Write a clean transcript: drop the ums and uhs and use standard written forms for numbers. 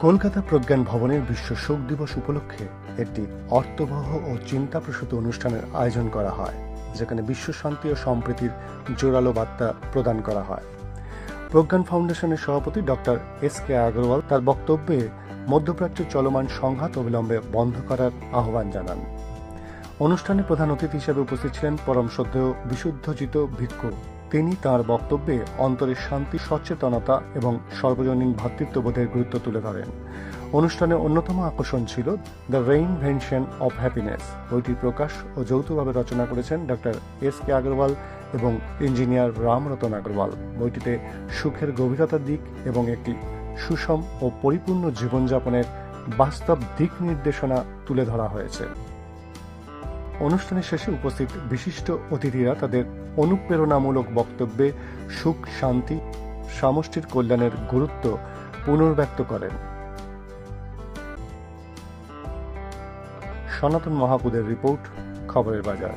কলকাতা প্রজ্ঞান ভবনের বিশ্ব শোক দিবস উপলক্ষে একটি অর্থবহ ও চিন্তাপ্রসূত অনুষ্ঠানের আয়োজন করা হয়, যেখানে বিশ্ব শান্তি ও সম্প্রীতির জোরালো বার্তা প্রদান করা হয়। প্রজ্ঞান ফাউন্ডেশনের সভাপতি ডক্টর এস.কে. আগরওয়াল তার বক্তব্যে মধ্যপ্রাচ্যের চলমান সংঘাত অবিলম্বে বন্ধ করার আহ্বান জানান। অনুষ্ঠানে প্রধান অতিথি হিসেবে উপস্থিত ছিলেন পরম শ্রদ্ধেয় বিশুদ্ধজিত ভিক্ষু। তিনি তাঁর বক্তব্যে অন্তরের শান্তি, সচেতনতা এবং সর্বজনীন ভ্রাতৃত্ববোধের গুরুত্ব তুলে ধরেন। অনুষ্ঠানের অন্যতম আকর্ষণ ছিল দ্য রেইনভেনশন অফ হ্যাপিনেস। বইটির প্রকাশ ও যৌথভাবে রচনা করেছেন ডক্টর এস.কে. আগরওয়াল এবং ইঞ্জিনিয়ার রামরতন আগরওয়াল। বইটিতে সুখের গভীরতার দিক এবং একটি সুষম ও পরিপূর্ণ জীবনযাপনের বাস্তব দিক নির্দেশনা তুলে ধরা হয়েছে। অনুষ্ঠানের শেষে উপস্থিত বিশিষ্ট অতিথিরা তাদের অনুপ্রেরণামূলক বক্তব্যে সুখ, শান্তি, সমষ্টির কল্যাণের গুরুত্ব পুনর্ব্যক্ত করেন। সনাতন মাহাপুদের রিপোর্ট, খবরের বাজার।